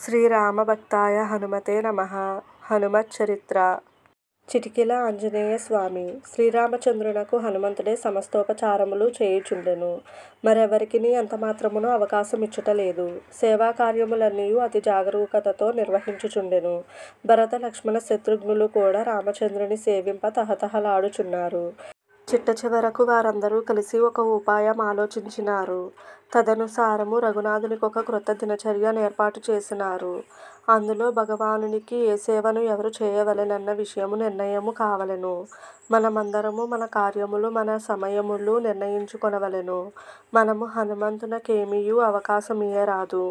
శ్రీరామభక్తాయ హనుమతే నమః. హనుమచ్చరిత్ర. చిటికెల ఆంజనేయ స్వామి. శ్రీరామచంద్రునకు హనుమంతుడే సమస్తోపచారములు చేయుచుండెను. మరెవరికిని ఎంతమాత్రమును అవకాశమిచ్చుటలేదు. సేవాకార్యములన్నీయు అతి జాగరూకతతో నిర్వహించుచుండెను. భరత లక్ష్మణ శత్రుఘ్నులు కూడా రామచంద్రుని సేవింప తహతహలాడుచున్నారు. చిట్టచివరకు వారందరూ కలిసి ఒక ఉపాయం ఆలోచించినారు. తదనుసారము రఘునాథునికొక క్రొత్త దినచర్య నేర్పాటు చేసినారు. అందులో భగవానునికి ఏ సేవను ఎవరు చేయవలెనన్న విషయము నిర్ణయము కావలెను. మనమందరము మన కార్యములు మన సమయములు నిర్ణయించుకొనవలెను. మనము హనుమంతునకేమియూ అవకాశమియ్యరాదు.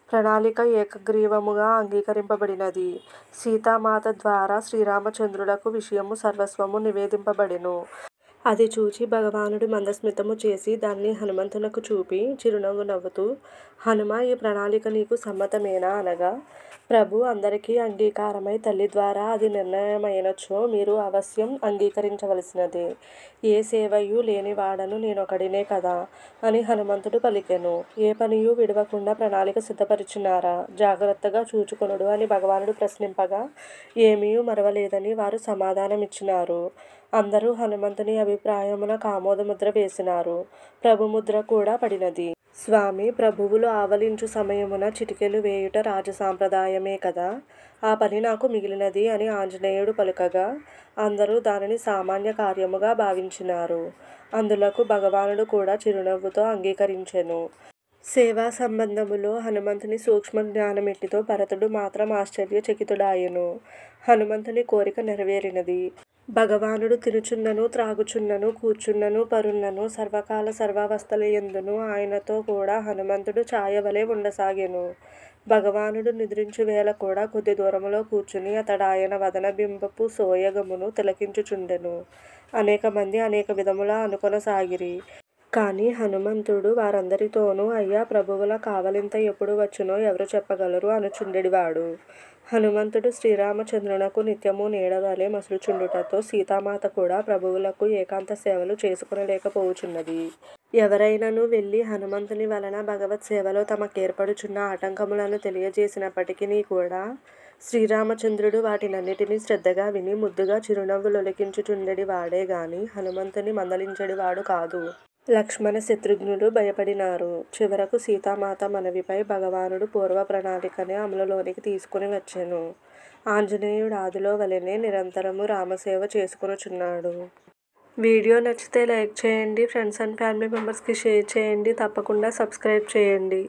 ప్రణాళిక ఏకగ్రీవముగా అంగీకరింపబడినది. సీతామాత ద్వారా శ్రీరామచంద్రులకు విషయము సర్వస్వము నివేదింపబడెను. అది చూచి భగవానుడు మందస్మితము చేసి దానిని హనుమంతునకు చూపి చిరునవ్వు నవ్వుతూ, హనుమా, ఈ ప్రణాళిక నీకు సమ్మతమేనా అనగా, ప్రభు, అందరికీ అంగీకారమై తల్లి ద్వారా అది నిర్ణయమైనచో మీరు అవశ్యం అంగీకరించవలసినదే. ఏ సేవయూ లేనివాడను నేనొకడినే కదా అని హనుమంతుడు పలికెను. ఏ పనియూ విడవకుండా ప్రణాళిక సిద్ధపరిచినారా? జాగ్రత్తగా చూచుకొనుడు అని భగవానుడు ప్రశ్నింపగా, ఏమియూ మరవలేదని వారు సమాధానమిచ్చినారు. అందరూ హనుమంతుని అభిప్రాయమునకు ఆమోదముద్ర వేసినారు. ప్రభుముద్ర కూడా పడినది. స్వామి, ప్రభువులు ఆవలించు సమయమున చిటికెలు వేయుట రాజసాంప్రదాయమే కదా, ఆ పని నాకు మిగిలినది అని ఆంజనేయుడు పలుకగా, అందరూ దానిని సామాన్య కార్యముగా భావించినారు. అందులకు భగవానుడు కూడా చిరునవ్వుతో అంగీకరించెను. సేవా సంబంధములో హనుమంతుని సూక్ష్మ జ్ఞానమెట్టితో భరతుడు మాత్రం ఆశ్చర్యచకితుడాయెను. హనుమంతుని కోరిక నెరవేరినది. భగవానుడు తినుచున్నను, త్రాగుచున్నను, కూర్చున్నను, పరున్నను, సర్వకాల సర్వావస్థలయందును ఆయనతో కూడా హనుమంతుడు ఛాయవలె ఉండసాగెను. భగవానుడు నిద్రించు వేళ కూడా కొద్ది దూరములో కూర్చుని అతడాయన వదన బింబపు సోయగమును తిలకించుచుండెను. అనేక మంది అనేక విధముల అనుకొనసాగిరి. కాని హనుమంతుడు వారందరితోనూ, అయ్యా, ప్రభువుల కావలింత ఎప్పుడు వచ్చునో ఎవరు చెప్పగలరు అనుచుండెడివాడు. హనుమంతుడు శ్రీరామచంద్రునకు నిత్యము నీడవలె మసులుచుండుటతో సీతామాత కూడా ప్రభువులకు ఏకాంత సేవలు చేసుకొనలేకపోవుచున్నది. ఎవరైనను వెళ్ళి హనుమంతుని వలన భగవత్ సేవలో తమకేర్పడుచున్న ఆటంకములను తెలియజేసినప్పటికినీ కూడా శ్రీరామచంద్రుడు వాటినన్నిటినీ శ్రద్ధగా విని ముద్దుగా చిరునవ్వులొలికించుచుండెడివాడే గాని హనుమంతుని మందలించెడివాడు కాదు. లక్ష్మణ శత్రుఘ్నులు భయపడినారు. చివరకు సీతామాత మనవిపై భగవానుడు పూర్వ ప్రణాళికనే అమలులోనికి తీసుకుని వచ్చెను. ఆంజనేయుడాదిలో వలెనే నిరంతరము రామసేవ చేసుకొనుచున్నాడు. వీడియో నచ్చితే లైక్ చేయండి, ఫ్రెండ్స్ అండ్ ఫ్యామిలీ మెంబర్స్కి షేర్ చేయండి, తప్పకుండా సబ్స్క్రైబ్ చేయండి.